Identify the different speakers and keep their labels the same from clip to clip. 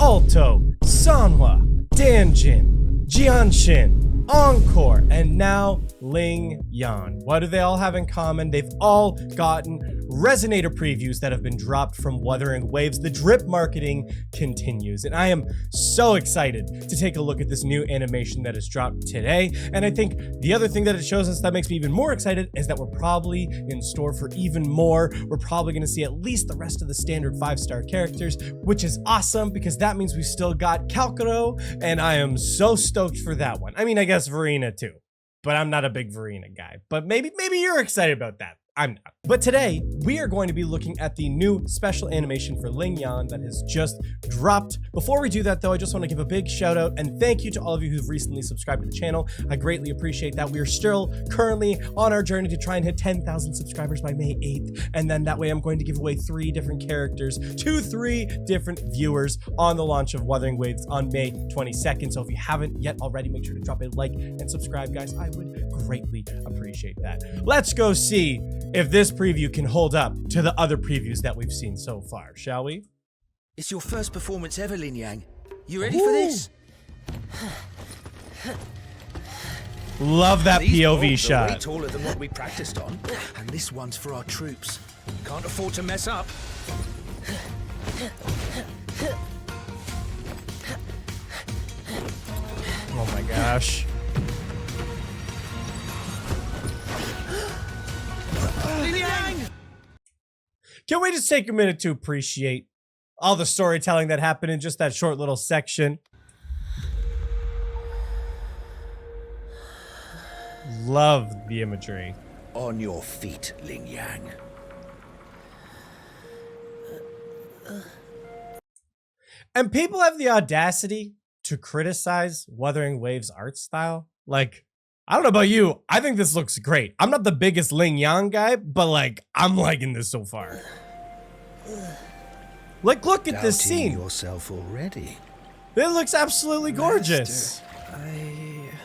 Speaker 1: Alto, Sanhua, Danjin, Jianshin, Encore, and now Lingyang. What do they all have in common? They've all gotten Resonator previews that have been dropped from Wuthering Waves. The drip marketing continues, and I am so excited to take a look at this new animation that is dropped today. And I think the other thing that it shows us that makes me even more excited is that we're probably in store for even more. We're probably going to see at least the rest of the standard 5-star characters, which is awesome because that means we still got Calcaro, and I am so stoked for that one. I mean, I guess Verena too, but I'm not a big Verena guy. But maybe you're excited about that. I'm not. But today, we are going to be looking at the new special animation for Lingyang that has just dropped. Before we do that, though, I just want to give a big shout out and thank you to all of you who've recently subscribed to the channel. I greatly appreciate that. We are still currently on our journey to try and hit 10,000 subscribers by May 8th. And then that way, I'm going to give away 3 different characters to 3 different viewers on the launch of Wuthering Waves on May 22nd. So if you haven't yet already, make sure to drop a like and subscribe, guys. I would greatly appreciate that. Let's go see if this preview can hold up to the other previews that we've seen so far, shall we?
Speaker 2: It's your first performance ever, Lingyang. You ready for this?
Speaker 1: Love that POV shot.
Speaker 2: Way taller than what we practiced on, and this one's for our troops. Can't afford to mess up.
Speaker 1: Oh my gosh. Can we just take a minute to appreciate all the storytelling that happened in just that short little section? Love the imagery.
Speaker 2: On your feet, Lingyang.
Speaker 1: And people have the audacity to criticize Wuthering Waves' art style. Like, I don't know about you, I think this looks great. I'm not the biggest Lingyang guy, but like, I'm liking this so far. Like, look at this scene.
Speaker 2: Yourself already.
Speaker 1: It looks absolutely gorgeous.
Speaker 2: Master,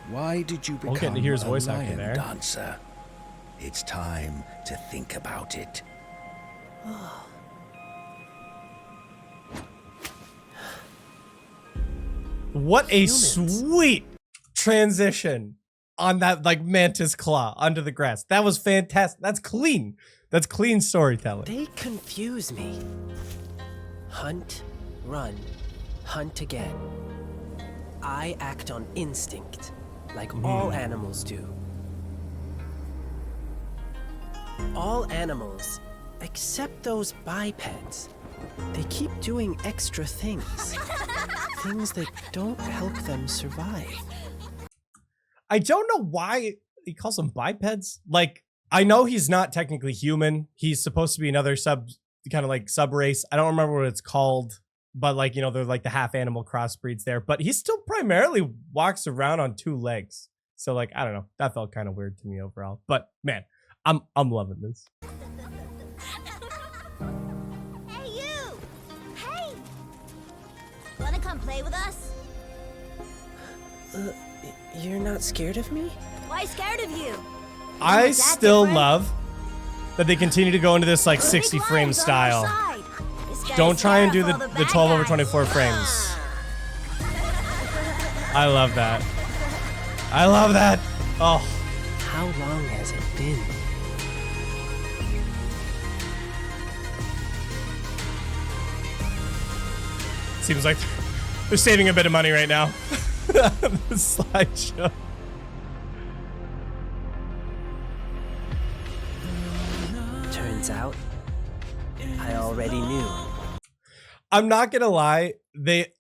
Speaker 2: why did you become
Speaker 1: getting to hear his voice
Speaker 2: a
Speaker 1: acting
Speaker 2: lion
Speaker 1: there.
Speaker 2: dancer? It's time to think about it.
Speaker 1: What a sweet transition on that like mantis claw under the grass. That was fantastic. That's clean. That's clean storytelling.
Speaker 3: They confuse me. Hunt, run, hunt again. I act on instinct, like all animals do. All animals, except those bipeds. They keep doing extra things. Things that don't help them survive.
Speaker 1: I don't know why he calls them bipeds. Like, I know he's not technically human. He's supposed to be another kind of like sub race. I don't remember what it's called, but like, you know, they're like the half animal crossbreeds there, but he still primarily walks around on 2 legs. So like, I don't know. That felt kind of weird to me overall, but man, I'm loving this.
Speaker 4: Hey, you! Hey! Wanna come play with us?
Speaker 3: You're not scared of me?
Speaker 4: Why scared of you?
Speaker 1: I still love that they continue to go into this like 60 frame style. Don't try and do the 12 over 24 frames. I love that. I love that. Oh.
Speaker 3: How long has it been?
Speaker 1: Seems like they're saving a bit of money right now. The slideshow.
Speaker 3: Turns out, I already knew.
Speaker 1: I'm not gonna lie,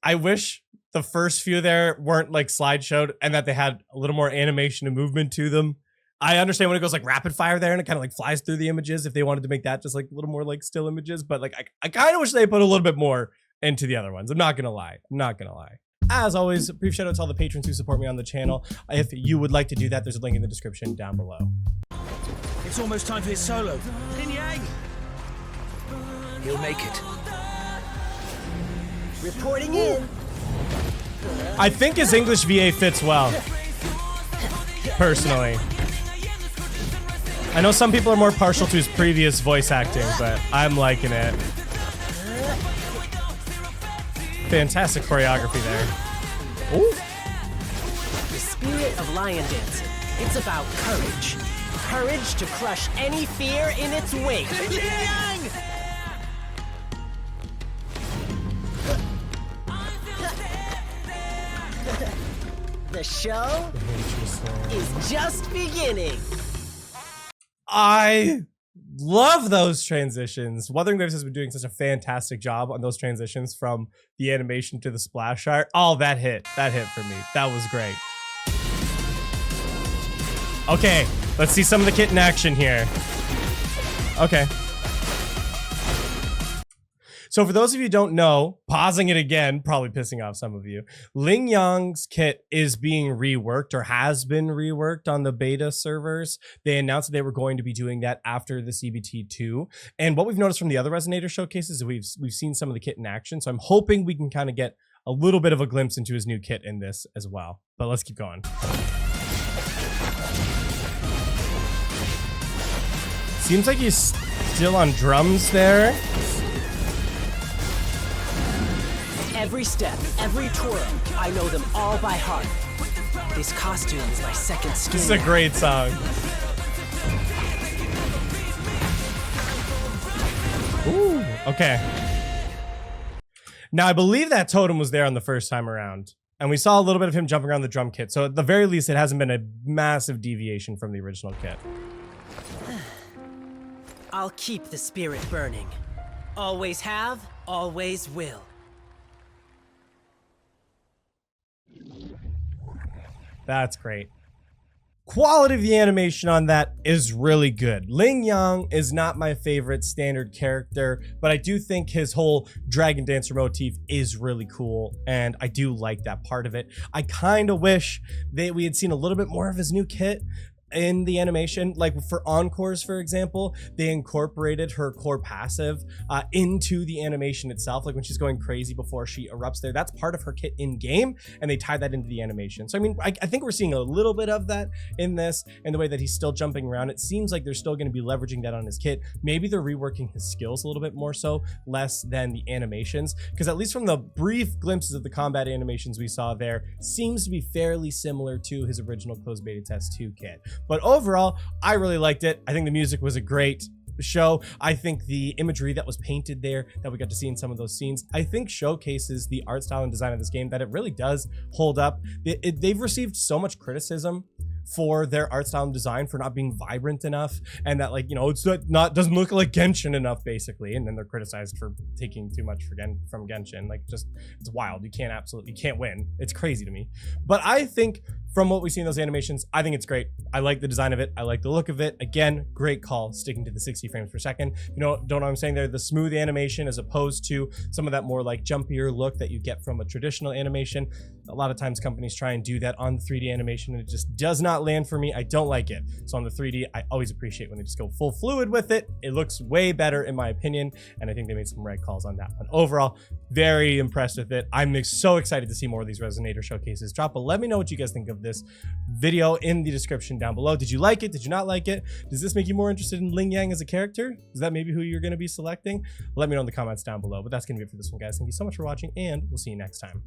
Speaker 1: I wish the first few there weren't like slideshowed and that they had a little more animation and movement to them. I understand when it goes like rapid fire there and it kind of like flies through the images if they wanted to make that just like a little more like still images, but like I kind of wish they put a little bit more into the other ones. I'm not gonna lie. I'm not gonna lie. As always, brief shout out to all the patrons who support me on the channel. If you would like to do that, there's a link in the description down below.
Speaker 2: It's almost time for his solo. Lingyang! He'll make it.
Speaker 3: Reporting in.
Speaker 1: I think his English VA fits well, personally. I know some people are more partial to his previous voice acting, but I'm liking it. Fantastic choreography there. Ooh.
Speaker 3: The spirit of lion dancing. It's about courage. Courage to crush any fear in its wake. The show is just beginning.
Speaker 1: I love those transitions. Wuthering Waves has been doing such a fantastic job on those transitions from the animation to the splash art. Oh, that hit for me. That was great. Okay, let's see some of the kit in action here. Okay. So for those of you who don't know, pausing it again, probably pissing off some of you, Lingyang's kit is being reworked or has been reworked on the beta servers. They announced that they were going to be doing that after the CBT2. And what we've noticed from the other Resonator showcases is we've seen some of the kit in action. So I'm hoping we can kind of get a little bit of a glimpse into his new kit in this as well. But let's keep going. Seems like he's still on drums there.
Speaker 3: Every step, every twirl, I know them all by heart. This costume is my second skin.
Speaker 1: This is a great song. Ooh, okay. Now, I believe that totem was there on the first time around, and we saw a little bit of him jumping around the drum kit. So at the very least, it hasn't been a massive deviation from the original kit.
Speaker 3: I'll keep the spirit burning. Always have, always will.
Speaker 1: That's great. Quality of the animation on that is really good. Lingyang is not my favorite standard character, but I do think his whole dragon dancer motif is really cool, and I do like that part of it. I kind of wish that we had seen a little bit more of his new kit in the animation. Like for Encores, for example, they incorporated her core passive into the animation itself. Like when she's going crazy before she erupts there, that's part of her kit in game, and they tied that into the animation. So I mean, I think we're seeing a little bit of that in this, and the way that he's still jumping around. It seems like they're still going to be leveraging that on his kit. Maybe they're reworking his skills a little bit more so, less than the animations, because at least from the brief glimpses of the combat animations we saw there, seems to be fairly similar to his original closed beta test 2 kit. But overall, I really liked it. I think the music was a great show. I think the imagery that was painted there that we got to see in some of those scenes, I think showcases the art style and design of this game, that it really does hold up. They've received so much criticism for their art style and design for not being vibrant enough, and that, like, you know, it's not doesn't look like Genshin enough, basically, and then they're criticized for taking too much from Genshin. Like, just, it's wild. You can't win. It's crazy to me. But I think from what we see in those animations, I think it's great. I like the design of it. I like the look of it. Again, great call, sticking to the 60 frames per second. You know, don't know what I'm saying there? The smooth animation as opposed to some of that more like jumpier look that you get from a traditional animation. A lot of times companies try and do that on the 3D animation, and it just does not land for me. I don't like it. So on the 3D, I always appreciate when they just go full fluid with it. It looks way better in my opinion, and I think they made some right calls on that one. Overall, very impressed with it. I'm so excited to see more of these Resonator showcases drop, but let me know what you guys think of this video in the description down below. Did you like it? Did you not like it? Does this make you more interested in Lingyang as a character? Is that maybe who you're going to be selecting? Let me know in the comments down below. But that's going to be it for this one, guys. Thank you so much for watching, and we'll see you next time.